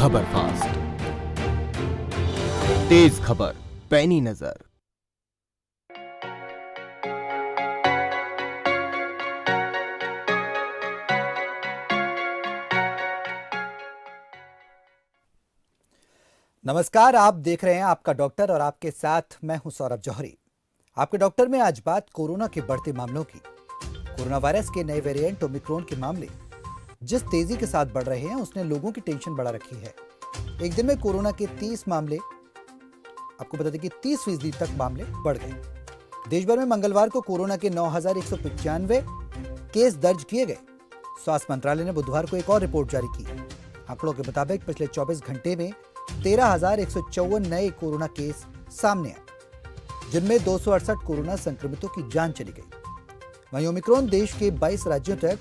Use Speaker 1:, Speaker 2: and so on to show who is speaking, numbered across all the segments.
Speaker 1: खबर फास्ट, तेज खबर, पैनी नजर।
Speaker 2: नमस्कार, आप देख रहे हैं आपका डॉक्टर और आपके साथ मैं हूं सौरभ जौहरी। आपके डॉक्टर में आज बात कोरोना के बढ़ते मामलों की। कोरोना वायरस के नए वेरिएंट ओमिक्रॉन के मामले जिस तेजी के साथ बढ़ रहे हैं उसने लोगों की टेंशन बढ़ा रखी है। एक दिन में कोरोना के 30 मामले, आपको बता दें कि 30% तक मामले बढ़ गए। देश भर में मंगलवार को कोरोना के 9,195 केस दर्ज किए गए। स्वास्थ्य मंत्रालय ने बुधवार को एक और रिपोर्ट जारी की। आंकड़ों के मुताबिक पिछले 24 घंटे में 13,154 नए कोरोना केस सामने आए, जिनमें 268 कोरोना संक्रमितों की जान चली गई। वहीं ओमिक्रॉन देश के 22 राज्यों तक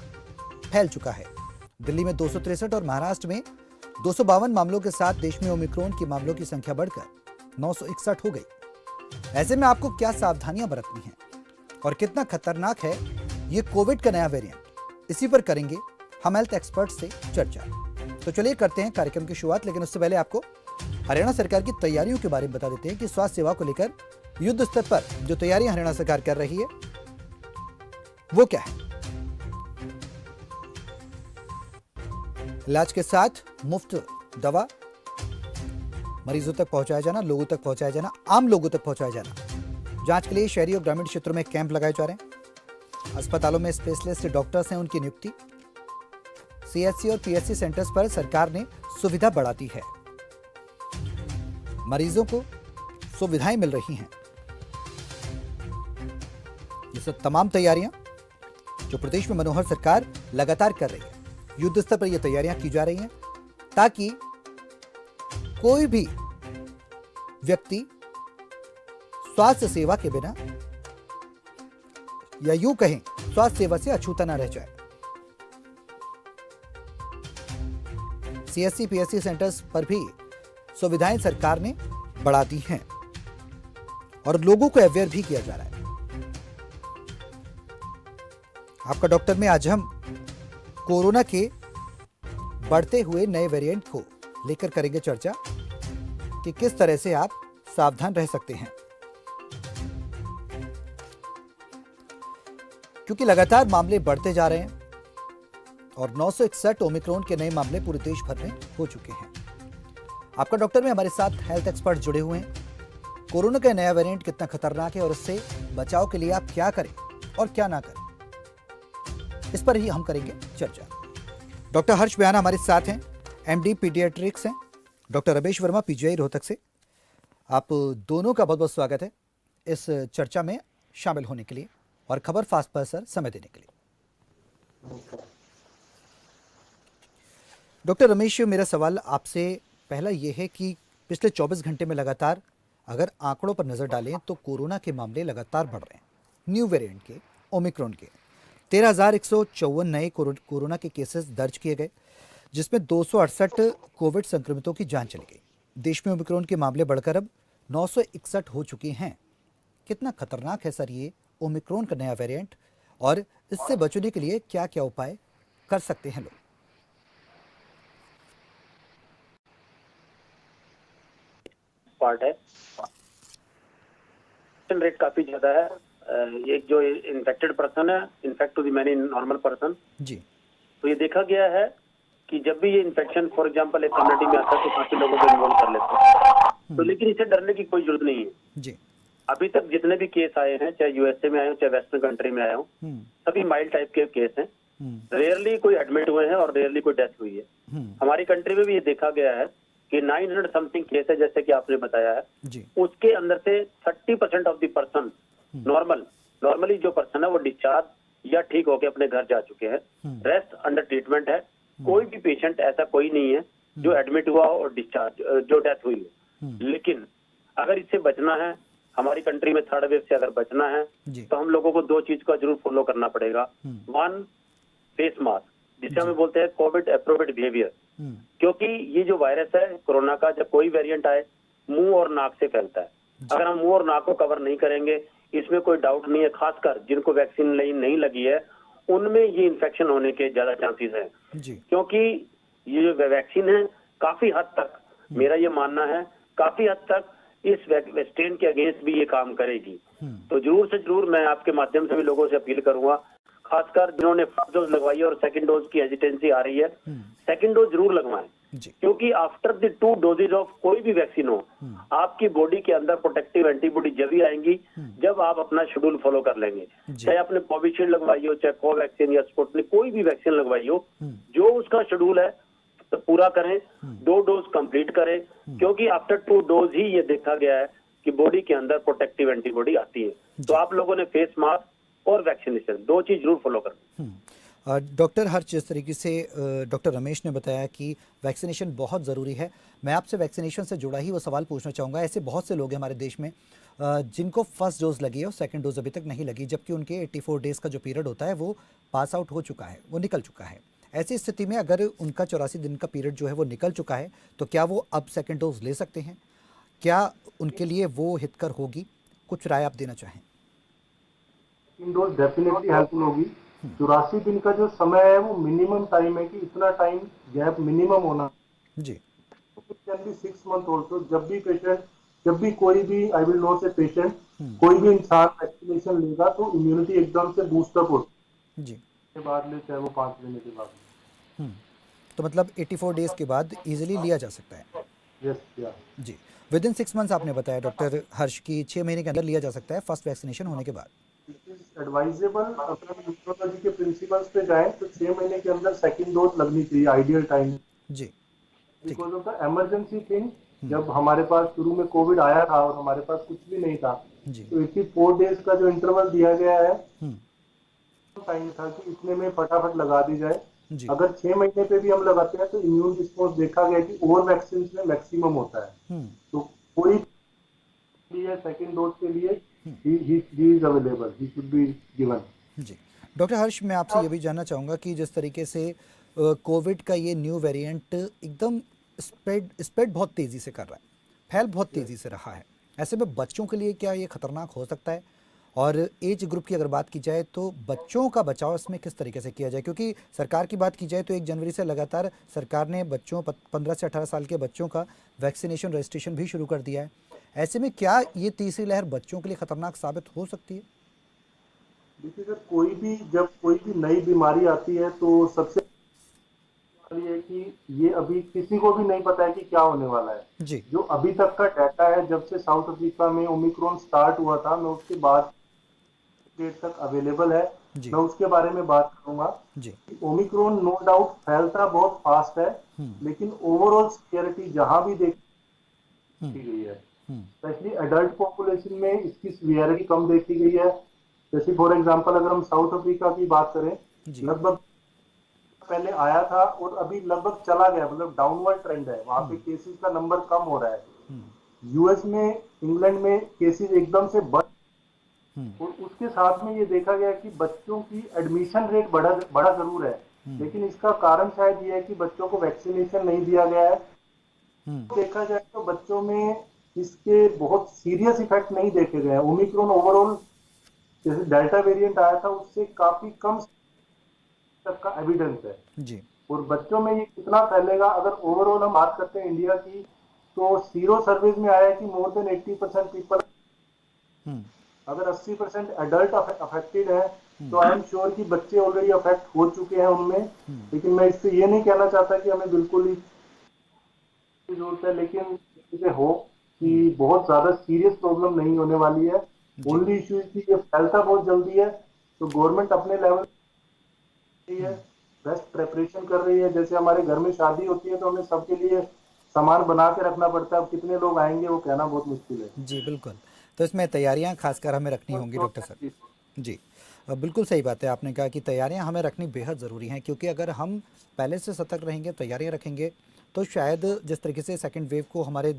Speaker 2: फैल चुका है। दिल्ली में 263 और महाराष्ट्र में 252 मामलों के साथ देश में ओमिक्रॉन के मामलों की संख्या बढ़कर 961 हो गई। ऐसे में आपको क्या सावधानियां बरतनी हैं और कितना खतरनाक है ये कोविड का नया वेरिएंट, इसी पर करेंगे हम हेल्थ एक्सपर्ट से चर्चा। तो चलिए करते हैं कार्यक्रम की शुरुआत, लेकिन उससे पहले आपको हरियाणा सरकार की तैयारियों के बारे में बता देते हैं कि स्वास्थ्य सेवा को लेकर युद्ध स्तर पर जो तैयारियां हरियाणा सरकार कर रही है वो क्या है। इलाज के साथ मुफ्त दवा मरीजों तक पहुंचाया जाना, लोगों तक पहुंचाया जाना, आम लोगों तक पहुंचाया जाना। जांच के लिए शहरी और ग्रामीण क्षेत्रों में कैंप लगाए जा रहे हैं। अस्पतालों में स्पेशलिस्ट डॉक्टर्स हैं, उनकी नियुक्ति। सीएचसी और पीएचसी सेंटर्स पर सरकार ने सुविधा बढ़ा दी है। मरीजों को सुविधाएं मिल रही हैं। ये सब तमाम तैयारियां जो प्रदेश में मनोहर सरकार लगातार कर रही है, युद्ध स्तर पर ये तैयारियां की जा रही हैं ताकि कोई भी व्यक्ति स्वास्थ्य सेवा के बिना, या यूं कहें स्वास्थ्य सेवा से अछूता ना रह जाए। सीएचसी पीएचसी सेंटर्स पर भी सुविधाएं सरकार ने बढ़ा दी हैं और लोगों को अवेयर भी किया जा रहा है। आपका डॉक्टर में आज हम कोरोना के बढ़ते हुए नए वेरिएंट को लेकर करेंगे चर्चा कि किस तरह से आप सावधान रह सकते हैं, क्योंकि लगातार मामले बढ़ते जा रहे हैं और 961 ओमिक्रॉन के नए मामले पूरे देश भर में हो चुके हैं। आपका डॉक्टर में हमारे साथ हेल्थ एक्सपर्ट जुड़े हुए हैं। कोरोना का नया वेरिएंट कितना खतरनाक है और इससे बचाव के लिए आप क्या करें और क्या ना करें, इस पर ही हम करेंगे चर्चा। डॉक्टर हर्ष बयाना हमारे साथ हैं, एमडी पीडियाट्रिक्स हैं। डॉक्टर रमेश वर्मा पीजीआई रोहतक से। आप दोनों का बहुत बहुत स्वागत है इस चर्चा में शामिल होने के लिए और खबर फास्ट पर सर समय देने के लिए। डॉक्टर रमेश, मेरा सवाल आपसे पहला ये है कि पिछले 24 घंटे में लगातार अगर आंकड़ों पर नजर डालें तो कोरोना के मामले लगातार बढ़ रहे हैं। न्यू वेरिएंट के, ओमिक्रॉन के 13,154 नए कोरोना के केसेस दर्ज किए गए, जिसमें 268 कोविड संक्रमितों की जान चली गई। देश में ओमिक्रॉन के मामले बढ़कर अब 961 हो चुके हैं। कितना खतरनाक है सर ये ओमिक्रॉन का नया वेरिएंट और इससे बचने के लिए क्या क्या उपाय कर सकते हैं लोग?
Speaker 3: पार्ट है, रेट काफी ज्यादा है। ये जो इन्फेक्टेड पर्सन है, infect to the many normal person
Speaker 2: जी,
Speaker 3: तो ये देखा गया है कि जब भी ये इन्फेक्शन फॉर एग्जांपल एक कम्युनिटी में आता है तो काफी लोगों को इन्वॉल्व कर लेते हैं। तो लेकिन इससे डरने की कोई जरूरत नहीं है
Speaker 2: जी।
Speaker 3: अभी तक जितने भी केस आए हैं, चाहे यूएसए में आए हो चाहे वेस्टर्न कंट्री में आए हो, सभी माइल्ड टाइप के केस हैं। रेयरली कोई एडमिट हुए हैं और रेयरली कोई डेथ हुई है। हमारी कंट्री में भी ये देखा गया है कि 900 समथिंग केस है, जैसे कि आपने बताया है
Speaker 2: जी।
Speaker 3: उसके अंदर से 30% ऑफ द पर्सन नॉर्मली जो पर्सन है वो डिस्चार्ज या ठीक होके अपने घर जा चुके हैं। रेस्ट अंडर ट्रीटमेंट है। कोई भी पेशेंट ऐसा कोई नहीं है जो एडमिट हुआ और डिस्चार्ज जो डेथ हुई है। लेकिन अगर इससे बचना है, हमारी कंट्री में थर्ड वेव से अगर बचना है तो हम लोगों को दो चीज का जरूर फॉलो करना पड़ेगा। वन, फेस मास्क, जिसे हम बोलते हैं कोविड एप्रोप्रिएट बिहेवियर, क्योंकि ये जो वायरस है कोरोना का, जब कोई वेरिएंट आए मुंह और नाक से फैलता है। अगर हम मुंह और नाक को कवर नहीं करेंगे, इसमें कोई डाउट नहीं है, खासकर जिनको वैक्सीन नहीं लगी है उनमें ये इन्फेक्शन होने के ज्यादा चांसेस हैं, क्योंकि ये जो वैक्सीन है काफी हद तक, मेरा ये मानना है, काफी हद तक इस स्ट्रेन के अगेंस्ट भी ये काम करेगी। तो जरूर से जरूर मैं आपके माध्यम से भी लोगों से अपील करूंगा, खासकर जिन्होंने फर्स्ट डोज लगवाई है और सेकंड डोज की हेजिटेंसी आ रही है, सेकंड डोज जरूर लगवाएं। क्योंकि आफ्टर द 2 डोजेज ऑफ कोई भी वैक्सीन हो, आपकी बॉडी के अंदर प्रोटेक्टिव एंटीबॉडी जब ही आएंगी जब आप अपना शेड्यूल फॉलो कर लेंगे। चाहे आपने कोविशील्ड लगवाई हो, चाहे कोवैक्सीन या स्पुतनिक कोई भी वैक्सीन लगवाई हो, जो उसका शेड्यूल है तो पूरा करें, 2 डोज कंप्लीट करें। क्योंकि आफ्टर 2 डोज ही ये देखा गया है कि बॉडी के अंदर प्रोटेक्टिव एंटीबॉडी आती है। तो आप लोगों ने फेस मास्क और वैक्सीनेशन 2 चीज जरूर फॉलो करें।
Speaker 2: डॉक्टर हर्ष, जिस तरीके से डॉक्टर रमेश ने बताया कि वैक्सीनेशन बहुत ज़रूरी है, मैं आपसे वैक्सीनेशन से जुड़ा ही वो सवाल पूछना चाहूँगा। ऐसे बहुत से लोग हैं हमारे देश में जिनको फर्स्ट डोज लगी है और सेकंड डोज अभी तक नहीं लगी, जबकि उनके 84 डेज़ का जो पीरियड होता है वो पास आउट हो चुका है, वो निकल चुका है। ऐसी स्थिति में अगर उनका 84 दिन का पीरियड जो है वो निकल चुका है, तो क्या वो अब सेकंड डोज ले सकते हैं? क्या उनके लिए वो हितकर होगी? कुछ राय आप देना चाहें।
Speaker 4: डोज डेफिनेटली हेल्पफुल होगी। 84 दिन का जो समय है वो मिनिमम टाइम है कि इतना टाइम गैप मिनिमम होना
Speaker 2: जी।
Speaker 4: Can be 6 month also. जब भी कोई भी, I will not say patient, कोई भी इंसान वैक्सीनेशन लेगा तो इम्यूनिटी एकदम से बूस्टअप होती
Speaker 2: जी
Speaker 4: के बाद ले, चाहे वो 5 महीने के बाद।
Speaker 2: तो मतलब 84 डेज़ के बाद इजीली लिया जा सकता है।
Speaker 4: यस, या
Speaker 2: जी, विद इन 6 मंथ्स आपने बताया डॉक्टर हर्ष की 6 महीने के अंदर लिया जा सकता है फर्स्ट वैक्सीनेशन होने के बाद।
Speaker 4: एडवाइजेबल। अगर हम इम्यूनोलॉजी के प्रिंसिपल्स पे जाएं तो 6 महीने के अंदर सेकंड डोज लगनी चाहिए, आइडियल टाइम।
Speaker 2: जी,
Speaker 4: because of the emergency thing, जब हमारे पास शुरू में कोविड आया था और हमारे पास कुछ भी नहीं था,
Speaker 2: जी,
Speaker 4: तो 84 डेज का जो इंटरवल दिया गया है, टाइम था कि इतने में फटाफट लगा दी जाए।
Speaker 2: जी,
Speaker 4: अगर 6 महीने पे भी हम लगाते हैं तो इम्यून रिस्पॉन्स देखा गया कि और वैक्सीन में मैक्सिमम होता है। तो कोई सेकंड डोज के लिए he is available, he should be given।
Speaker 2: जी। डॉक्टर हर्ष, मैं आपसे ये भी जानना चाहूँगा कि जिस तरीके से कोविड का ये न्यू वेरिएंट एकदम स्प्रेड बहुत तेज़ी से कर रहा है, फैल बहुत तेज़ी से रहा है, ऐसे में बच्चों के लिए क्या ये खतरनाक हो सकता है? और एज ग्रुप की अगर बात की जाए तो बच्चों का बचाव इसमें किस तरीके से किया जाए? क्योंकि सरकार की बात की जाए तो 1 जनवरी से लगातार सरकार ने बच्चों 15 से 18 साल के बच्चों का वैक्सीनेशन रजिस्ट्रेशन भी शुरू कर दिया है। ऐसे में क्या ये तीसरी लहर बच्चों के लिए खतरनाक साबित हो सकती है?
Speaker 4: देखिए सर, जब कोई भी नई बीमारी आती है तो सबसे ये है कि ये अभी किसी को भी नहीं पता है कि क्या होने वाला है।
Speaker 2: जी,
Speaker 4: जो अभी तक का डाटा है, जब से साउथ अफ्रीका में ओमिक्रॉन स्टार्ट हुआ था, मैं उसके बाद डेट तक अवेलेबल है,
Speaker 2: जी,
Speaker 4: मैं उसके बारे में बात करूंगा।
Speaker 2: जी,
Speaker 4: ओमिक्रॉन नो डाउट फैलता बहुत फास्ट है, लेकिन ओवरऑल सिवियरिटी जहां भी देखी गई है, स्पेशली एडल्ट पॉपुलेशन में इसकी सिवियरिटी कम देखी गई है। जैसे फॉर एग्जांपल अगर हम साउथ अफ्रीका की बात करें,
Speaker 2: जी,
Speaker 4: लगभग पहले आया था और अभी लगभग चला गया, मतलब डाउनवर्ड ट्रेंड है, वहां पे केसेस का नंबर कम हो रहा है। यूएस में, इंग्लैंड में केसेस एकदम से बढ़, और उसके साथ में ये देखा गया कि बच्चों की एडमिशन रेट बढ़ा जरूर है, लेकिन इसका कारण शायद ये है कि बच्चों को वैक्सीनेशन नहीं दिया गया है। देखा जाए तो बच्चों में इसके बहुत सीरियस इफेक्ट नहीं देखे गए हैं। ओमिक्रॉन ओवरऑल जैसे डेल्टा वेरिएंट आया था उससे काफी कम तक का एविडेंस है
Speaker 2: जी,
Speaker 4: और बच्चों में ये कितना फैलेगा, अगर ओवरऑल हम बात करते हैं इंडिया की, तो सीरो सर्विस में आया कि मोर देन 80% पीपल, अगर 80% एडल्ट अफेक्टेड है तो आई एम श्योर कि बच्चे ऑलरेडी अफेक्ट हो चुके हैं उनमें। लेकिन मैं इससे ये नहीं कहना चाहता कि हमें बिल्कुल ही जरूरत है, लेकिन इसे हो कि बहुत ज्यादा सीरियस प्रॉब्लम नहीं होने वाली है। ओनली इश्यू कि ये फैलता बहुत जल्दी है, तो गवर्नमेंट अपने लेवल है बेस्ट प्रेपरेशन कर रही है। जैसे हमारे घर में शादी होती है तो हमें सबके लिए सामान बना के रखना पड़ता है, अब कितने लोग आएंगे वो कहना बहुत मुश्किल है।
Speaker 2: जी, बिल्कुल। तो इसमें तैयारियां खासकर हमें रखनी होंगी डॉक्टर साहब। जी, बिल्कुल सही बात है, आपने कहा कि तैयारियां हमें रखनी बेहद ज़रूरी हैं, क्योंकि अगर हम पहले से सतर्क रहेंगे, तैयारियां रखेंगे, तो शायद जिस तरीके से सेकंड वेव को हमारे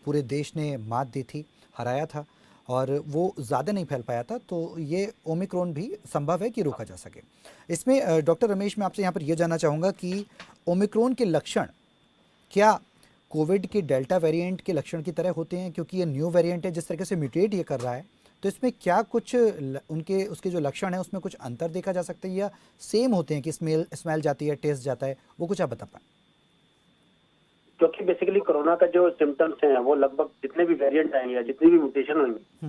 Speaker 2: पूरे देश ने मात दी थी, हराया था और वो ज़्यादा नहीं फैल पाया था, तो ये ओमिक्रॉन भी संभव है कि रोका जा सके। इसमें डॉक्टर रमेश, मैं आपसे यहाँ पर यह जानना चाहूँगा कि ओमिक्रॉन के लक्षण क्या कोविड के डेल्टा वेरिएंट के लक्षण की तरह होते हैं? क्योंकि ये न्यू वेरिएंट है, जिस तरीके से म्यूटेट ये कर रहा है, तो इसमें क्या कुछ उनके उसके जो लक्षण हैं उसमें कुछ अंतर देखा जा सकता है या सेम होते हैं कि स्मेल जाती है, टेस्ट जाता है, वो कुछ आप बता पाएं?
Speaker 3: क्योंकि बेसिकली कोरोना का जो सिम्टम्स हैं वो लगभग जितने भी वेरिएंट आएंगे या जितनी भी म्यूटेशन होंगी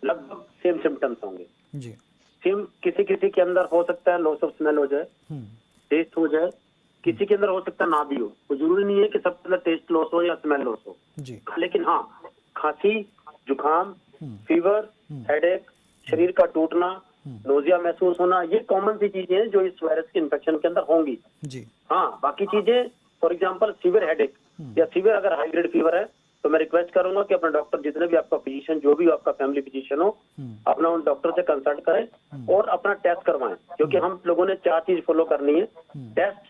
Speaker 3: लगभग सेम सिम्टम्स होंगे
Speaker 2: जी।
Speaker 3: सेम। किसी किसी के अंदर हो सकता है लॉस ऑफ स्मेल हो जाए, टेस्ट हो जाए, किसी के अंदर हो सकता है ना भी हो। तो जरूरी नहीं है कि सबके अंदर टेस्ट लॉस हो या स्मेल लॉस हो
Speaker 2: जी।
Speaker 3: लेकिन हाँ, खांसी, जुकाम, फीवर, हेडेक, शरीर का टूटना, नोजिया महसूस होना, ये कॉमन सी चीजें हैं जो इस वायरस के इन्फेक्शन के अंदर होंगी
Speaker 2: जी।
Speaker 3: हाँ। बाकी चीजें फॉर एग्जांपल सीवियर हेडेक या सीवियर अगर हाई ग्रेड फीवर है तो मैं रिक्वेस्ट करूंगा कि अपना डॉक्टर, जितने भी आपका फिजिशियन, जो भी आपका फैमिली फिजिशियन हो, अपना उन डॉक्टर से कंसल्ट करें और अपना टेस्ट करवाएं। क्योंकि हम लोगों ने 4 चीज फॉलो करनी है, टेस्ट,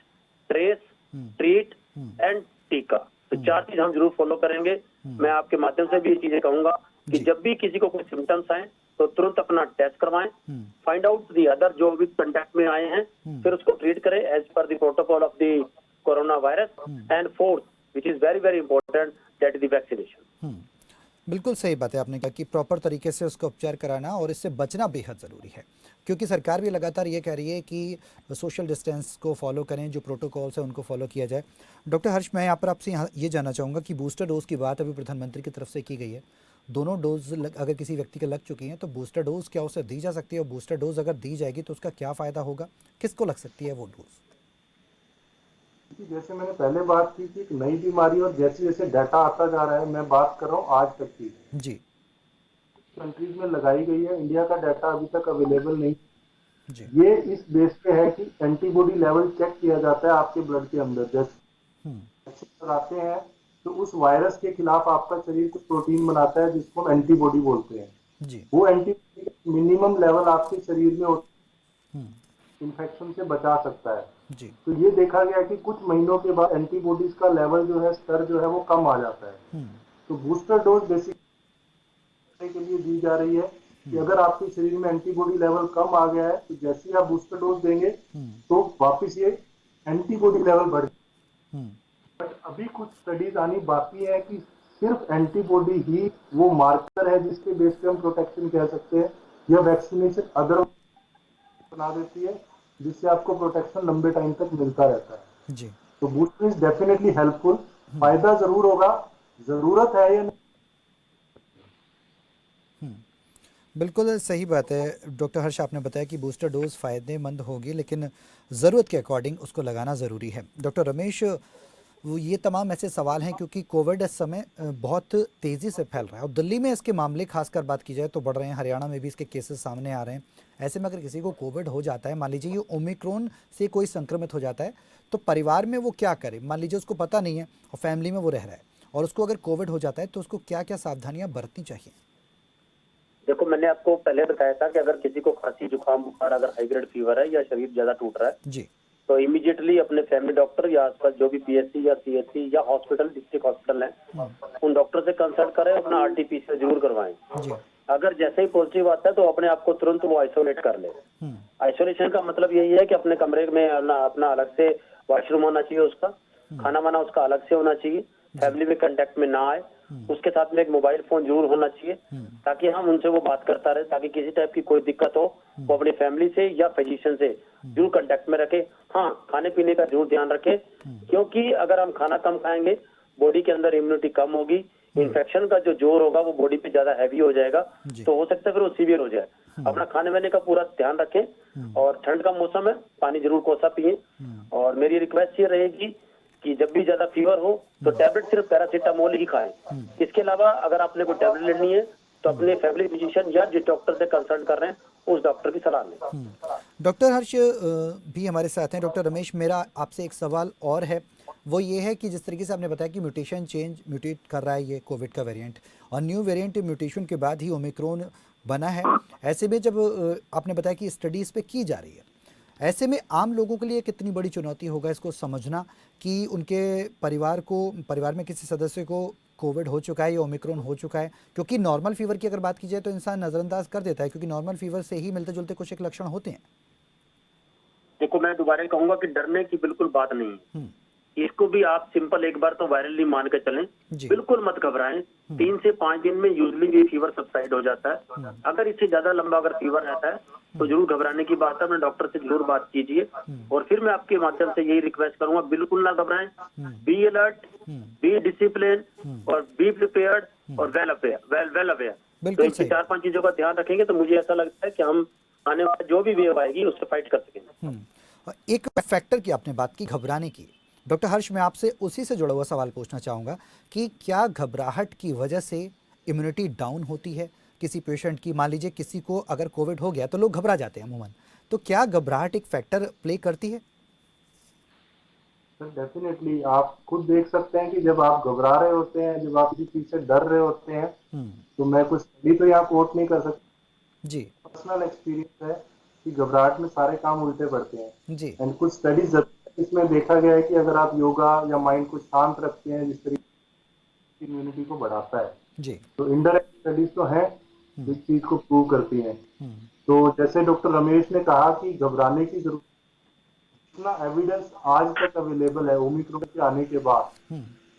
Speaker 3: ट्रेस, ट्रीट एंड टीका। तो 4 चीज हम जरूर फॉलो करेंगे। मैं आपके माध्यम से भी ये चीजें कहूंगा कि जब भी किसी को कोई सिम्टम्स आए तो तुरंत अपना टेस्ट करवाएं, फाइंड आउट दी अदर जो भी कंटेक्ट में आए हैं, फिर उसको ट्रीट करें as per the protocol of the corona virus. And fourth which is very very important, that is the vaccination.
Speaker 2: बिल्कुल सही बात है आपने कहा कि प्रॉपर तरीके से उसका उपचार कराना और इससे बचना बेहद ज़रूरी है, क्योंकि सरकार भी लगातार ये कह रही है कि सोशल डिस्टेंस को फॉलो करें, जो प्रोटोकॉल्स हैं उनको फॉलो किया जाए। डॉक्टर हर्ष, मैं यहाँ पर आपसे ये जानना चाहूँगा कि बूस्टर डोज की बात अभी प्रधानमंत्री की तरफ से की गई है। दोनों डोज अगर किसी व्यक्ति के लग चुकी हैं तो बूस्टर डोज क्या उसे दी जा सकती है, और बूस्टर डोज अगर दी जाएगी तो उसका क्या फ़ायदा होगा, किसको लग सकती है वो डोज?
Speaker 4: जैसे मैंने पहले बात की कि एक नई बीमारी और जैसे जैसे डाटा आता जा रहा है, मैं बात कर रहा हूँ आज तक की
Speaker 2: जी
Speaker 4: कंट्रीज में लगाई गई है, इंडिया का डाटा अभी तक अवेलेबल नहीं।
Speaker 2: जी।
Speaker 4: ये इस बेस पे है कि एंटीबॉडी लेवल चेक किया जाता है आपके ब्लड के अंदर। जैसे लगाते हैं तो उस वायरस के खिलाफ आपका शरीर कुछ प्रोटीन बनाता है जिसको हम एंटीबॉडी बोलते हैं
Speaker 2: जी।
Speaker 4: वो एंटीबॉडी मिनिमम लेवल आपके शरीर में इन्फेक्शन से बचा सकता है
Speaker 2: जी।
Speaker 4: तो ये देखा गया कि कुछ महीनों के बाद एंटीबॉडीज का लेवल जो है, स्तर जो है वो कम आ जाता है। तो बूस्टर डोज बेसिकली के लिए दी जा रही है कि अगर आपके शरीर में एंटीबॉडी लेवल कम आ गया है तो जैसे ही आप बूस्टर डोज देंगे तो वापस ये एंटीबॉडी लेवल बढ़। बट अभी कुछ स्टडीज आनी बाकी है कि सिर्फ एंटीबॉडी ही वो मार्कर है जिसके बेस पे हम प्रोटेक्शन कह सकते हैं, या वैक्सीनेशन अदर बना देती है जिससे आपको प्रोटेक्शन लंबे टाइम तक मिलता रहता है
Speaker 2: जी।
Speaker 4: तो बूस्टर इज डेफिनेटली हेल्पफुल। फायदा जरूर होगा, जरूरत है या नहीं।
Speaker 2: बिल्कुल सही बात है डॉक्टर हर्ष, आपने बताया कि बूस्टर डोज फ़ायदेमंद होगी लेकिन ज़रूरत के अकॉर्डिंग उसको लगाना ज़रूरी है। डॉक्टर रमेश, वो ये तमाम ऐसे सवाल हैं क्योंकि कोविड इस समय बहुत तेज़ी से फैल रहा है और दिल्ली में इसके मामले खासकर बात की जाए तो बढ़ रहे हैं, हरियाणा में भी इसके केसेस सामने आ रहे हैं। ऐसे में अगर किसी को कोविड हो जाता है, मान लीजिए ये ओमिक्रॉन से कोई संक्रमित हो जाता है, तो परिवार में वो क्या करे? मान लीजिए उसको पता नहीं है और फैमिली में वो रह रहा है और उसको अगर कोविड हो जाता है तो उसको क्या क्या सावधानियाँ बरतनी चाहिए?
Speaker 3: देखो, मैंने आपको पहले बताया था कि अगर किसी को खांसी, जुकाम, बुखार, अगर हाई ग्रेड फीवर है या शरीर ज्यादा टूट रहा है
Speaker 2: जी।
Speaker 3: तो इमीडिएटली अपने फैमिली डॉक्टर या आसपास जो भी पीएचसी या सीएचसी या हॉस्पिटल, डिस्ट्रिक्ट हॉस्पिटल है, उन डॉक्टर से कंसल्ट करें, अपना आरटीपीसीआर जरूर करवाएं।
Speaker 2: जी।
Speaker 3: अगर जैसे ही पॉजिटिव आता है तो अपने आप को तुरंत वो आइसोलेट कर ले। आइसोलेशन का मतलब यही है कि अपने कमरे में अपना अलग से वॉशरूम होना चाहिए, उसका खाना वाना उसका अलग से होना चाहिए, फैमिली में कांटेक्ट में ना आए, उसके साथ में एक मोबाइल फोन जरूर होना चाहिए ताकि हम उनसे वो बात करता रहे, ताकि किसी टाइप की कोई दिक्कत हो वो अपनी फैमिली से या फिजिशियन से जरूर कांटेक्ट में रखे। हाँ, खाने पीने का जरूर ध्यान रखें, क्योंकि अगर हम खाना कम खाएंगे बॉडी के अंदर इम्यूनिटी कम होगी, इन्फेक्शन का जो जोर होगा वो बॉडी पे ज्यादा हैवी हो जाएगा, तो हो सकता है फिर वो सीवियर हो जाए। अपना खाने वाने का पूरा ध्यान रखें और ठंड का मौसम है, पानी जरूर कोसा पिए। और मेरी रिक्वेस्ट ये रहेगी कि जब भी ज्यादा फीवर हो तो टैबलेट सिर्फ पैरासीटामोल ही खाएं। इसके अलावा अगर आपने कोई टैबलेट लेनी है तो अपने फैमिली फिजिशियन या जिस डॉक्टर से कंसल्ट कर रहे हैं उस डॉक्टर की सलाह लें।
Speaker 2: डॉक्टर हर्ष भी हमारे साथ हैं। डॉक्टर रमेश, मेरा आपसे एक सवाल और है, वो ये है कि जिस तरीके से आपने बताया कि म्यूटेट कर रहा है ये कोविड का वेरिएंट, और न्यू वेरिएंट म्यूटेशन के बाद ही ओमिक्रॉन बना है। ऐसे में जब आपने बताया कि स्टडी इस पे की जा रही है, ऐसे में आम लोगों के लिए कितनी बड़ी चुनौती होगा इसको समझना कि उनके परिवार में किसी सदस्य को कोविड हो चुका है या ओमिक्रॉन हो चुका है? क्योंकि नॉर्मल फीवर की अगर बात की जाए तो इंसान नज़रअंदाज कर देता है, क्योंकि नॉर्मल फीवर से ही मिलते जुलते कुछ एक लक्षण होते हैं।
Speaker 3: देखो, मैं दोबारा कहूंगा कि डरने की बिल्कुल बात नहीं है। इसको भी आप सिंपल एक बार तो वायरल नहीं मान के चलें,
Speaker 2: जी।
Speaker 3: बिल्कुल मत घबराएं। 3 से 5 दिन में यूजली ये फीवर सबसाइड हो जाता है। अगर इससे ज्यादा लंबा अगर फीवर रहता है तो जरूर घबराने की बात है, अपने डॉक्टर से जरूर बात कीजिए। और फिर मैं आपके माध्यम से यही रिक्वेस्ट करूंगा, बिल्कुल ना घबराएं, बी अलर्ट, बी डिसिप्लिन और बी प्रिपेयर्ड और वेल अवेयर। तो
Speaker 2: बिल्कुल
Speaker 3: इन
Speaker 2: सही।
Speaker 3: 4-5 चीजों का ध्यान रखेंगे तो मुझे ऐसा लगता है कि हम आने वाले जो भी वेव आएगी उससे फाइट कर सकेंगे।
Speaker 2: और एक फैक्टर की आपने बात की घबराने की, डॉक्टर हर्ष मैं आपसे उसी से जुड़ा हुआ सवाल पूछना चाहूँगा कि क्या घबराहट की वजह से इम्यूनिटी डाउन होती है किसी पेशेंट की? मान लीजिए किसी को अगर कोविड हो गया तो लोग घबरा जाते हैं अमूमन, तो क्या घबराहट एक फैक्टर प्ले करती है?
Speaker 4: सर डेफिनेटली आप खुद देख सकते हैं कि जब आप घबरा रहे होते हैं, जब आप किसी चीज से डर रहे होते हैं, तो मैं कुछ स्टडी तो यहाँ कोट नहीं कर सकता,
Speaker 2: जी
Speaker 4: पर्सनल एक्सपीरियंस है कि घबराहट में सारे काम उल्टे पड़ते हैं।
Speaker 2: जी
Speaker 4: एंड कुछ स्टडीज इसमें देखा गया है कि अगर आप योगा या माइंड को शांत रखते हैं जिस तरीके से इम्यूनिटी को बढ़ाता है,
Speaker 2: जी
Speaker 4: तो इनडायरेक्ट स्टडीज तो हैं इस चीज को प्रूव करती हैं। तो जैसे डॉक्टर रमेश ने कहा कि घबराने की जरूरत, इतना एविडेंस आज तक अवेलेबल है ओमिक्रॉन के आने के बाद,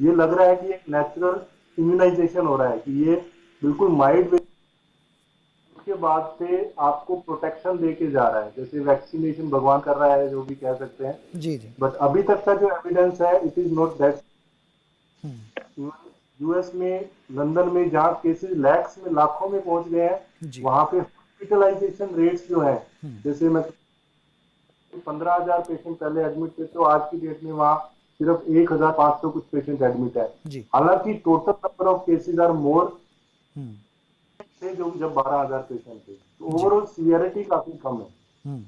Speaker 4: ये लग रहा है कि एक नेचुरल इम्यूनाइजेशन हो रहा है कि ये बिल्कुल माइल्ड के बाद से आपको प्रोटेक्शन देके जा रहा है, जैसे वैक्सीनेशन भगवान कर रहा है जो भी कह सकते हैं।
Speaker 2: जी जी
Speaker 4: बट अभी तक का जो एविडेंस है it is not that. US में, लंदन में जहाँ केसेस लैक्स में, लाखों में पहुंच गए हैं,
Speaker 2: जी।
Speaker 4: वहां पे हॉस्पिटलाइजेशन रेट्स जो है, जैसे मैं 15,000 पेशेंट पहले एडमिट थे, तो आज की डेट में वहाँ सिर्फ 1,500 कुछ पेशेंट एडमिट है।
Speaker 2: जी।
Speaker 4: हालांकि total number of cases are more थे जो जब 12,000 पेशेंट थे, तो ओवरऑल सीवियरिटी काफी कम है।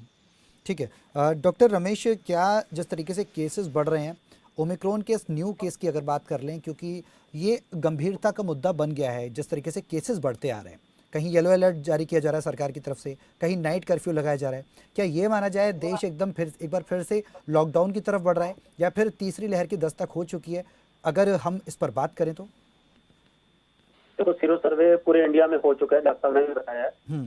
Speaker 2: ठीक है। डॉक्टर रमेश, क्या जिस तरीके से केसेस बढ़ रहे हैं, ओमिक्रॉन के इस न्यू केस की अगर बात कर लें, क्योंकि ये गंभीरता का मुद्दा बन गया है, जिस तरीके से केसेस बढ़ते आ रहे हैं, कहीं येलो अलर्ट जारी किया जा रहा है सरकार की तरफ से, कहीं नाइट कर्फ्यू लगाया जा रहा है, क्या ये माना जाए देश एकदम एक बार फिर से लॉकडाउन की तरफ बढ़ रहा है, या फिर तीसरी लहर की दस्तक हो चुकी है, अगर हम इस पर बात करें तो?
Speaker 3: देखो, सीरो सर्वे पूरे इंडिया में हो चुका है, डॉक्टर ने भी बताया है।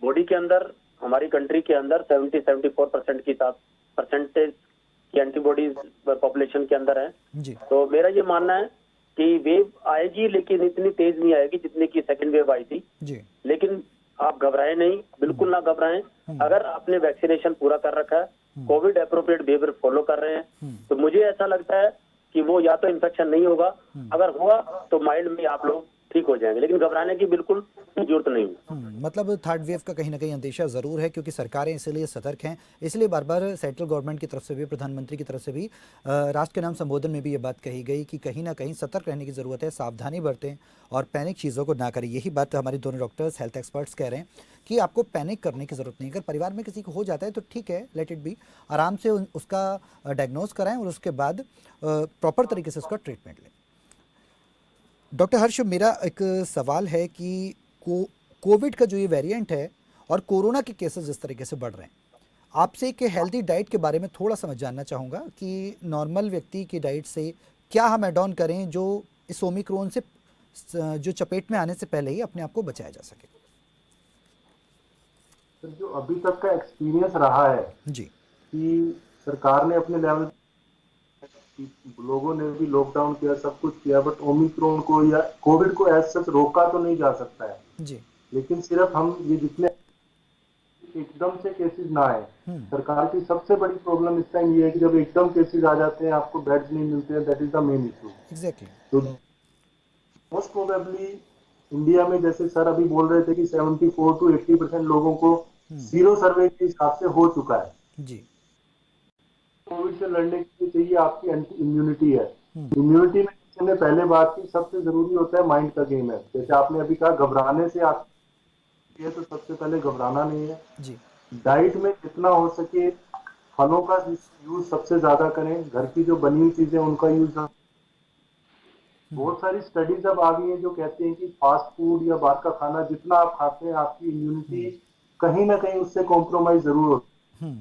Speaker 3: बॉडी के अंदर, हमारी कंट्री के अंदर 70-74% की परसेंटेज की एंटीबॉडीज पॉपुलेशन के अंदर है।
Speaker 2: जी
Speaker 3: तो मेरा ये मानना है कि वेव आएगी, लेकिन इतनी तेज नहीं आएगी जितनी की सेकंड वेव आई थी।
Speaker 2: जी
Speaker 3: लेकिन आप घबराएं नहीं, बिल्कुल ना घबराएं। अगर आपने वैक्सीनेशन पूरा कर रखा है, कोविड एप्रोप्रिएट बिहेवियर फॉलो कर रहे हैं, तो मुझे ऐसा लगता है कि वो या तो इन्फेक्शन नहीं होगा, अगर हुआ तो माइल्ड में आप लोग ठीक हो जाएंगे, लेकिन घबराने की बिल्कुल जरूरत नहीं है।
Speaker 2: मतलब थर्ड वेव का कहीं ना कहीं अंदेशा ज़रूर है, क्योंकि सरकारें इसलिए सतर्क हैं, इसलिए बार बार सेंट्रल गवर्नमेंट की तरफ से भी, प्रधानमंत्री की तरफ से भी, राष्ट्र के नाम संबोधन में भी ये बात कही गई कि कहीं ना कहीं सतर्क रहने की ज़रूरत है, सावधानी बरतें और पैनिक चीज़ों को ना करें। यही बात हमारे दोनों डॉक्टर्स, हेल्थ एक्सपर्ट्स कह रहे हैं कि आपको पैनिक करने की ज़रूरत नहीं। अगर परिवार में किसी को हो जाता है तो ठीक है, लेट इट बी, आराम से उसका डायग्नोज कराएं और उसके बाद प्रॉपर तरीके से उसका ट्रीटमेंट लें। डॉक्टर हर्ष, मेरा एक सवाल है कि कोविड का जो ये वेरिएंट है और कोरोना के केसेस जिस तरीके से बढ़ रहे हैं, आपसे एक हेल्दी डाइट के बारे में थोड़ा समझ जानना चाहूँगा कि नॉर्मल व्यक्ति की डाइट से क्या हम एड ऑन करें जो इस ओमिक्रॉन से जो चपेट में आने से पहले ही अपने आप को बचाया जा सके?
Speaker 4: सर, जो अभी तक का एक्सपीरियंस रहा है
Speaker 2: जी
Speaker 4: कि सरकार ने अपने लेवल, लोगों ने भी लॉकडाउन किया, सब कुछ किया, बट ओमिक्रॉन को या कोविड को एज सच रोका तो नहीं जा सकता है।
Speaker 2: जी
Speaker 4: लेकिन सिर्फ हम ये जितने एकदम से केसेस ना आए, सरकार की सबसे बड़ी प्रॉब्लम इस टाइम ये है कि जब एकदम केसेस आ जाते हैं, आपको बेड्स नहीं मिलते हैं, that is the main issue.
Speaker 2: Exactly.
Speaker 4: तो मोस्ट प्रोबेबली इंडिया में, जैसे सर अभी बोल रहे थे कि 74-80% लोगों को सीरो सर्वे के हिसाब से हो चुका है।
Speaker 2: जी
Speaker 4: कोविड से लड़ने के लिए चाहिए आपकी एंटी इम्यूनिटी है। इम्यूनिटी में हमने पहले बात की, सबसे जरूरी होता है माइंड का गेम है। जैसे आपने अभी कहा घबराने से आप, ये तो सबसे पहले घबराना नहीं है।
Speaker 2: जी
Speaker 4: डाइट में जितना हो सके फलों का यूज सबसे ज्यादा करें, घर की जो बनी हुई चीजें उनका यूज। बहुत सारी स्टडीज अब आ गई हैं जो कहते हैं कि फास्ट फूड या बाहर का खाना जितना आप खाते हैं, आपकी इम्यूनिटी कहीं ना कहीं उससे कॉम्प्रोमाइज जरूर होती है।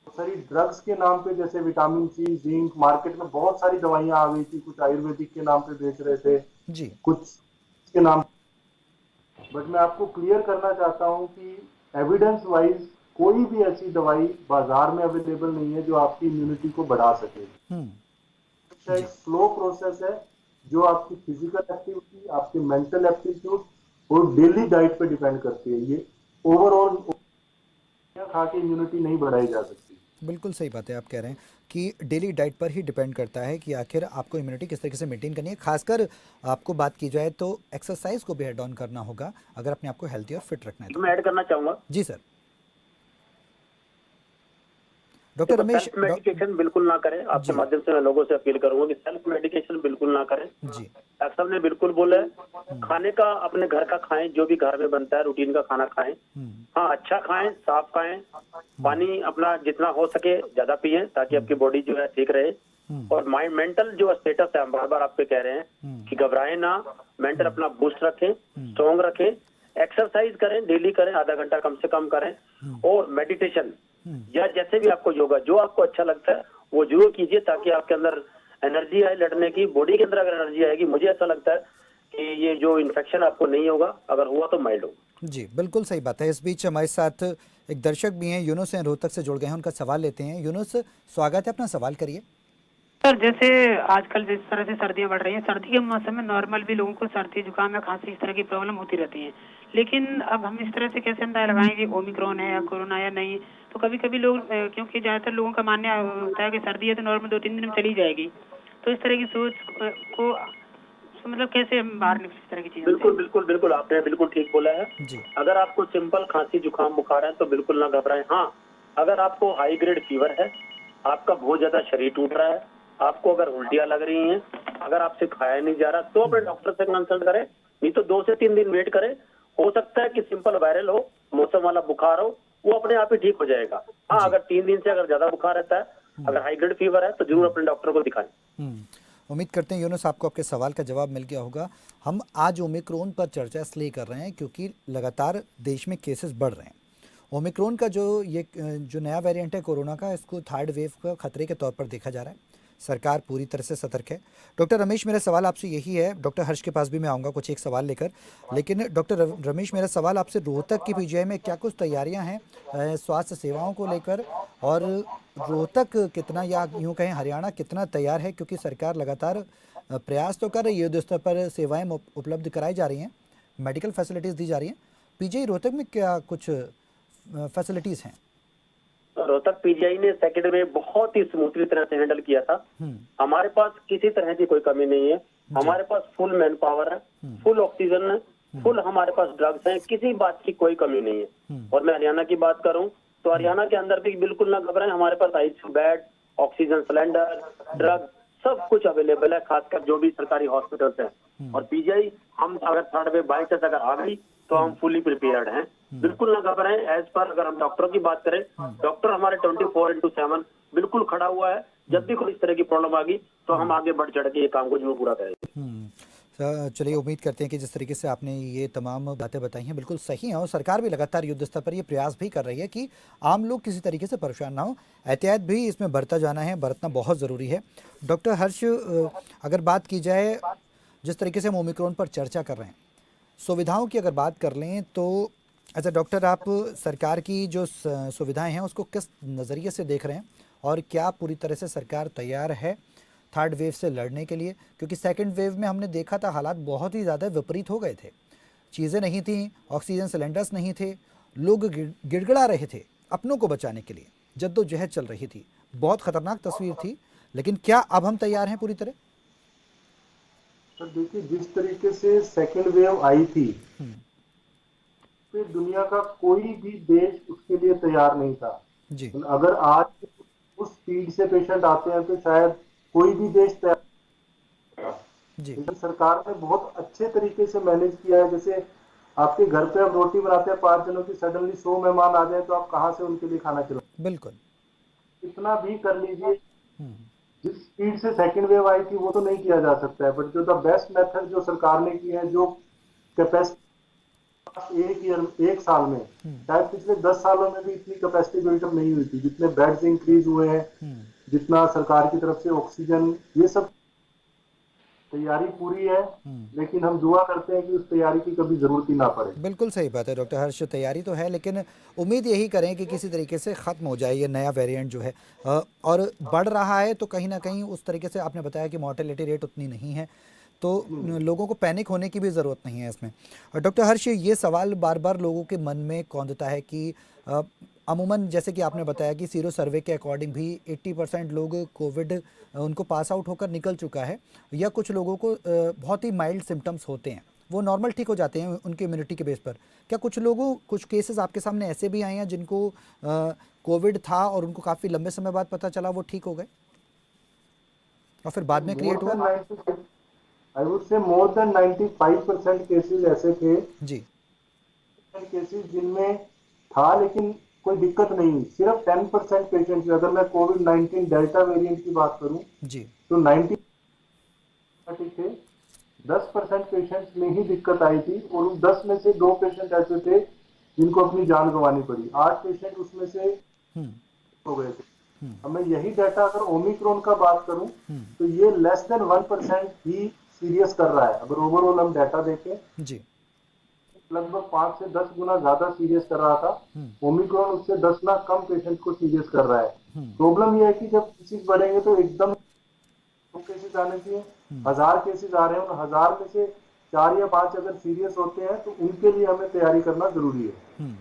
Speaker 4: सारी ड्रग्स के नाम पे, जैसे विटामिन सी, जिंक, मार्केट में बहुत सारी दवाइयां आ गई थी, कुछ आयुर्वेदिक के नाम पे बेच रहे थे
Speaker 2: जी
Speaker 4: कुछ के नाम। बट मैं आपको क्लियर करना चाहता हूं कि एविडेंस वाइज कोई भी ऐसी दवाई बाजार में अवेलेबल नहीं है जो आपकी इम्यूनिटी को बढ़ा सके। का एक स्लो प्रोसेस है जो आपकी फिजिकल एक्टिविटी, आपकी मेंटल एप्टीट्यूड और डेली डाइट पे डिपेंड करती है। ये ओवरऑल खा के इम्यूनिटी नहीं बढ़ाई जा सकती।
Speaker 2: बिल्कुल सही बात है, आप कह रहे हैं कि डेली डाइट पर ही डिपेंड करता है कि आखिर आपको इम्यूनिटी किस तरीके से मेंटेन करनी है। खासकर आपको बात की जाए तो एक्सरसाइज को भी ऐड ऑन करना होगा अगर अपने आप को हेल्थी और फिट रखना है तो।
Speaker 3: मैं ऐड करना चाहूंगा,
Speaker 2: जी sir. Doctor Ramesh,
Speaker 3: self medication बिल्कुल ना करें। आपके माध्यम से मैं लोगों से अपील करूंगा कि सेल्फ मेडिकेशन बिल्कुल ना करें।
Speaker 2: जी
Speaker 3: डॉक्टर साहब ने बिल्कुल बोला है, खाने का अपने घर का खाएं, जो भी घर में बनता है रूटीन का खाना खाएं। हाँ, अच्छा खाएं, साफ खाएं, पानी अपना जितना हो सके ज्यादा पिएं ताकि आपकी बॉडी जो है ठीक रहे। और माइंड मेंटल जो स्टेटस है, हम बार बार आपसे कह रहे हैं कि घबराएं ना, मेंटल अपना बूस्ट रखें, स्ट्रॉन्ग रखें, एक्सरसाइज करें, डेली करें, आधा घंटा कम से कम करें, और मेडिटेशन या जैसे भी आपको योगा जो आपको अच्छा लगता है वो जरूर कीजिए ताकि आपके अंदर एनर्जी आए लड़ने की। बॉडी के अंदर अगर एनर्जी आएगी, मुझे ऐसा लगता है कि ये जो इन्फेक्शन आपको नहीं होगा, अगर हुआ तो माइल्ड होगा।
Speaker 2: जी बिल्कुल सही बात है। इस बीच हमारे साथ एक दर्शक भी हैं, यूनुस हैं, रोहतक से जुड़ गए हैं, उनका सवाल लेते हैं। यूनुस, स्वागत है, अपना सवाल करिए।
Speaker 5: सर, जैसे आजकल जिस तरह से सर्दियां बढ़ रही हैं, सर्दी के मौसम में नॉर्मल भी लोगों को सर्दी जुकाम या खांसी इस तरह की प्रॉब्लम होती रहती है, लेकिन अब हम इस तरह से कैसे अंदाजा लगाएं कि ओमिक्रॉन है या कोरोना या नहीं। तो कभी कभी लोग क्योंकि ज्यादातर लोगों का मानना होता है कि सर्दी है तो नॉर्मल 2-3 दिन में चली जाएगी, तो इस तरह की सोच को मतलब कैसे हम बाहर निकल इस तरह की चीजें।
Speaker 3: बिल्कुल बिल्कुल बिल्कुल, आपने बिल्कुल ठीक बोला है
Speaker 2: जी।
Speaker 3: अगर आपको सिंपल खांसी जुकाम बुखार है तो बिल्कुल ना घबराएं। हाँ, अगर आपको हाई ग्रेड फीवर है, आपका बहुत ज्यादा शरीर टूट रहा है, आपको अगर उल्टियां लग रही हैं, अगर आपसे खाया नहीं जा रहा, तो अपने डॉक्टर से कंसल्ट करें। नहीं तो 2 से 3 दिन वेट करें। हो सकता है कि सिंपल वायरल हो, मौसम वाला बुखार हो, वो अपने आप ही ठीक हो जाएगा। हाँ, अगर 3 दिन से अगर ज्यादा बुखार रहता है, अगर हाई ग्रेड फीवर है, तो जरूर अपने डॉक्टर को दिखाएं।
Speaker 2: उम्मीद करते हैं यूनुस आपको आपके सवाल का जवाब मिल गया होगा। हम आज ओमिक्रॉन पर चर्चा इसलिए कर रहे हैं क्योंकि लगातार देश में केसेस बढ़ रहे हैं। ओमिक्रॉन का जो नया वेरिएंट है कोरोना का, इसको थर्ड वेव का खतरे के तौर पर देखा जा रहा है। सरकार पूरी तरह से सतर्क है। डॉक्टर रमेश, मेरा सवाल आपसे यही है, डॉक्टर हर्ष के पास भी मैं आऊँगा कुछ एक सवाल लेकर, लेकिन डॉक्टर रमेश, मेरा सवाल आपसे रोहतक की पीजीआई में क्या कुछ तैयारियां हैं स्वास्थ्य सेवाओं को लेकर, और रोहतक कितना, या यूँ कहें हरियाणा कितना तैयार है, क्योंकि सरकार लगातार प्रयास तो कर रही है, युद्ध स्तर पर सेवाएँ उपलब्ध कराई जा रही हैं, मेडिकल फैसिलिटीज़ दी जा रही हैं। पीजीआई रोहतक में क्या कुछ फैसिलिटीज़ हैं?
Speaker 3: रोहतक पीजीआई ने सेकेंड में बहुत ही स्मूथली तरह से हैंडल किया था। हमारे पास किसी तरह की कोई कमी नहीं है। हमारे पास फुल मैन पावर है, फुल ऑक्सीजन है, फुल हमारे पास ड्रग्स हैं, किसी बात की कोई कमी नहीं है। और मैं हरियाणा की बात करूं तो हरियाणा के अंदर भी बिल्कुल ना घबराएं, हमारे पास ICU bed, oxygen cylinder, drug सब कुछ अवेलेबल है, खासकर जो भी सरकारी हॉस्पिटल्स हैं। और पीजीआई, हम अगर थर्ड वेव बाई चांस अगर आ गई तो हम फुली प्रिपेयर्ड हैं, बिल्कुल ना घबराएं। एज पर अगर हम डॉक्टरों की बात करें, डॉक्टर हमारे 24/7 बिल्कुल खड़ा हुआ है। जब भी कोई इस तरह की प्रॉब्लम आ गई तो हम आगे बढ़ चढ़ के ये काम को जरूर पूरा करेंगे।
Speaker 2: चलिए, उम्मीद करते हैं कि जिस तरीके से आपने ये तमाम बातें बताई हैं बिल्कुल सही हैं, और सरकार भी लगातार युद्ध स्तर पर ये प्रयास भी कर रही है कि आम लोग किसी तरीके से परेशान ना हो। एहतियात भी इसमें बरता जाना है, बरतना बहुत ज़रूरी है। डॉक्टर हर्ष, अगर बात की जाए जिस तरीके से हम ओमिक्रॉन पर चर्चा कर रहे हैं, सुविधाओं की अगर बात कर लें तो एज अ डॉक्टर आप सरकार की जो सुविधाएं हैं उसको किस नज़रिए से देख रहे हैं, और क्या पूरी तरह से सरकार तैयार है थर्ड वेव से लड़ने के लिए? क्योंकि सेकंड वेव में हमने देखा था हालात बहुत ही ज़्यादा विपरीत हो गए थे, चीज़ें नहीं थी, ऑक्सीजन सिलेंडर्स नहीं थे, लोग गिड़गिड़ा रहे थे अपनों को बचाने के लिए, जद्दोजहद चल रही थी, बहुत ख़तरनाक तस्वीर थी। लेकिन क्या अब हम तैयार हैं पूरी तरह?
Speaker 4: तो देखिए, जिस तरीके से सेकेंड वेव आई थी, फिर दुनिया का कोई भी देश उसके लिए तैयार नहीं था
Speaker 2: जी।
Speaker 4: अगर आज उस स्पीड से पेशेंट आते हैं तो शायद कोई भी देश तैयार जी। लेकिन सरकार ने बहुत अच्छे तरीके से मैनेज किया है। जैसे आपके घर पे आप रोटी बनाते हैं 5 जनों की, सडनली 100 मेहमान आ जाए तो आप कहाँ से उनके लिए खाना खिलाओगे?
Speaker 2: बिल्कुल,
Speaker 4: इतना भी कर लीजिए। जिस स्पीड से सेकेंड वेव आई थी वो तो नहीं किया जा सकता है, बट जो द बेस्ट मेथड जो सरकार ने की है, जो कैपेसिटी एक साल में, शायद पिछले 10 सालों में भी इतनी कैपेसिटी बिल्डअप नहीं हुई थी, जितने बेड्स इंक्रीज हुए हैं, जितना सरकार की तरफ से ऑक्सीजन, ये सब तैयारी पूरी है, लेकिन हम दुआ करते हैं कि उस तैयारी की कभी जरूरत ही ना पड़े।
Speaker 2: बिल्कुल सही बात है डॉक्टर हर्ष, तैयारी तो है लेकिन उम्मीद यही करें कि किसी तरीके से ख़त्म हो जाए ये नया वेरिएंट जो है। और बढ़ रहा है तो कहीं ना कहीं उस तरीके से आपने बताया कि मॉर्टेलिटी रेट उतनी नहीं है, तो लोगों को पैनिक होने की भी ज़रूरत नहीं है इसमें। और डॉक्टर हर्ष, ये सवाल बार बार लोगों के मन में कौंधता है कि अमूमन जैसे कि आपने बताया कि सीरो सर्वे के अकॉर्डिंग भी 80% लोग कोविड उनको पास आउट होकर निकल चुका है, या कुछ लोगों को बहुत ही माइल्ड सिम्टम्स होते हैं, वो नॉर्मल ठीक हो जाते हैं उनकी इम्यूनिटी के बेस पर। क्या कुछ केसेस आपके सामने ऐसे भी आए हैं जिनको कोविड था और उनको काफ़ी लंबे समय बाद पता चला वो ठीक हो गए और फिर बाद में क्रिएट हुआ?
Speaker 4: I would say more than 95% cases ऐसे थे
Speaker 2: जी।
Speaker 4: केसेस जिनमें था लेकिन कोई दिक्कत नहीं, सिर्फ 10% पेशेंट। अगर मैं कोविड-19 डेल्टा वेरिएंट की बात करूं
Speaker 2: जी।
Speaker 4: तो 90 थे, 10% पेशेंट्स में ही दिक्कत आई थी और उन 10 में से 2 पेशेंट ऐसे थे जिनको अपनी जान गंवानी पड़ी। 8 पेशेंट उसमें से हो गए थे। अब मैं यही डाटा अगर ओमिक्रॉन का बात करूं तो ये लेस देन 1% ही सीरियस कर रहा है। अगर ओवरऑल हम डाटा देखें
Speaker 2: जी,
Speaker 4: लगभग 5 से 10 गुना ज्यादा सीरियस कर रहा था, ओमिक्रॉन उससे 10 लाख कम पेशेंट को सीरियस कर रहा है। प्रॉब्लम यह है कि जब केसेस बढ़ेंगे तो एकदम केसेस आने चाहिए, 1000 केसेस आ रहे हैं, उन 1000 में से 4 या 5 अगर सीरियस होते हैं तो उनके लिए हमें तैयारी करना जरूरी है।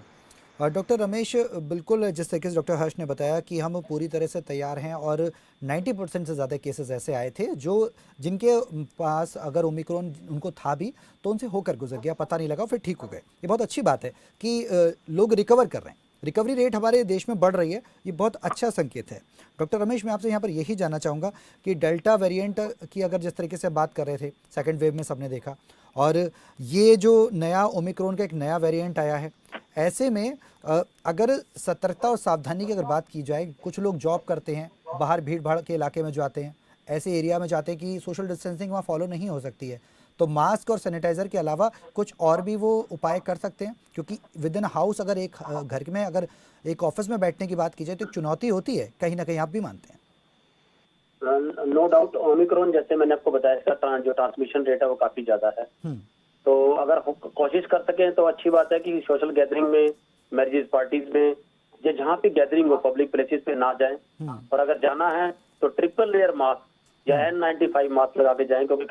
Speaker 2: और डॉक्टर रमेश, बिल्कुल जिस तरीके से डॉक्टर हर्ष ने बताया कि हम पूरी तरह से तैयार हैं और 90% से ज़्यादा केसेस ऐसे आए थे जो जिनके पास अगर ओमिक्रॉन उनको था भी तो उनसे होकर गुजर गया, पता नहीं लगा, फिर ठीक हो गए। ये बहुत अच्छी बात है कि लोग रिकवर कर रहे हैं, रिकवरी रेट हमारे देश में बढ़ रही है, ये बहुत अच्छा संकेत है। डॉक्टर रमेश, मैं आपसे यहाँ पर यही जानना चाहूँगा कि डेल्टा वेरिएंट की अगर जिस तरीके से बात कर रहे थे, सेकेंड वेव में सबने देखा, और ये जो नया ओमिक्रॉन का एक नया वेरिएंट आया है, ऐसे में अगर सतर्कता और सावधानी की अगर बात की जाए, कुछ लोग जॉब करते हैं, बाहर भीड़ भाड़ के इलाके में जाते हैं, ऐसे एरिया में जाते हैं कि सोशल डिस्टेंसिंग वहाँ फॉलो नहीं हो सकती है, तो मास्क और सैनिटाइज़र के अलावा कुछ और भी वो उपाय कर सकते हैं? क्योंकि विद इन हाउस अगर एक घर में अगर एक ऑफिस में बैठने की बात की जाए तो एक चुनौती होती है, कहीं ना कहीं आप भी मानते हैं।
Speaker 3: नो डाउट ओमिक्रॉन जैसे मैंने आपको बताया इसका जो ट्रांसमिशन रेट है वो काफी ज्यादा है, तो अगर कोशिश कर सकें तो अच्छी बात है कि सोशल गैदरिंग में, मैरिजेस पार्टीज में, या जहाँ पे गैदरिंग हो पब्लिक प्लेसेस पे ना जाएं, और अगर जाना है तो ट्रिपल लेयर मास्क या N95 मास्क लगा के जाएं, क्योंकि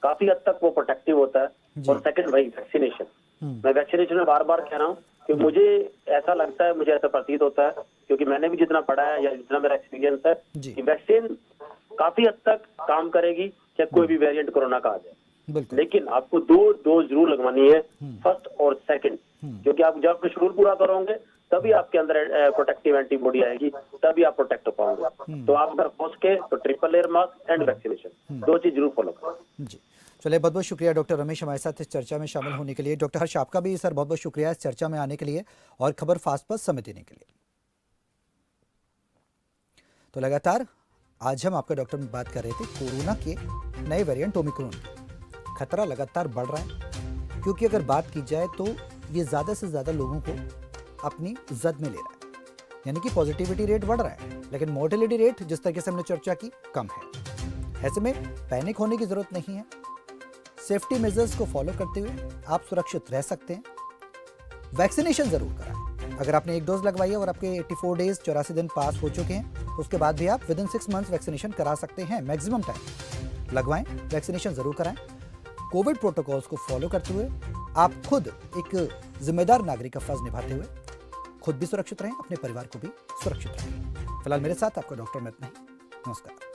Speaker 3: काफी हद तक वो प्रोटेक्टिव होता है। और सेकंड वही वैक्सीनेशन, मैं वैक्सीनेशन में बार बार कह रहा हूँ कि मुझे ऐसा लगता है, मुझे ऐसा प्रतीत होता है, क्योंकि मैंने भी जितना पढ़ा है या जितना मेरा एक्सपीरियंस है कि वैक्सीन काफी हद तक काम करेगी, चाहे कोई भी वेरिएंट कोरोना का आ जाए, लेकिन आपको 2 डोज जरूर लगवानी है, फर्स्ट और सेकंड, क्योंकि आप जब शेड्यूल पूरा करोगे तभी आपके अंदर प्रोटेक्टिव एंटीबॉडी आएगी, तभी आप प्रोटेक्ट हो पाओगे। तो आप अगर हो सके तो triple layer mask and vaccination, 2 चीज जरूर फॉलो करें।
Speaker 2: जी, चलिए, बहुत बहुत शुक्रिया डॉक्टर रमेश हमारे साथ इस चर्चा में शामिल होने के लिए। डॉक्टर हर्ष, आपका भी सर बहुत बहुत शुक्रिया इस चर्चा में आने के लिए और खबर फास्ट पर समय देने के लिए। तो लगातार आज हम आपका डॉक्टर में बात कर रहे थे कोरोना के नए वेरिएंट ओमिक्रॉन। खतरा लगातार बढ़ रहा है, क्योंकि अगर बात की जाए तो ये ज़्यादा से ज़्यादा लोगों को अपनी जद में ले रहा है, यानी कि पॉजिटिविटी रेट बढ़ रहा है, लेकिन मोर्टेलिटी रेट जिस तरीके से हमने चर्चा की कम है। ऐसे में पैनिक होने की ज़रूरत नहीं है, सेफ्टी मेजर्स को फॉलो करते हुए आप सुरक्षित रह सकते हैं। वैक्सीनेशन ज़रूर कराएं। अगर आपने 1 डोज लगवाई है और आपके 84 डेज 84 दिन पास हो चुके हैं, तो उसके बाद भी आप विद इन 6 मंथ्स वैक्सीनेशन करा सकते हैं। मैक्सिमम टाइम लगवाएं, वैक्सीनेशन ज़रूर कराएं। कोविड प्रोटोकॉल्स को फॉलो करते हुए आप खुद एक जिम्मेदार नागरिक का फर्ज निभाते हुए खुद भी सुरक्षित रहें, अपने परिवार को भी सुरक्षित रखें। फिलहाल मेरे साथ आपका डॉक्टर अमित नहीं। नमस्कार।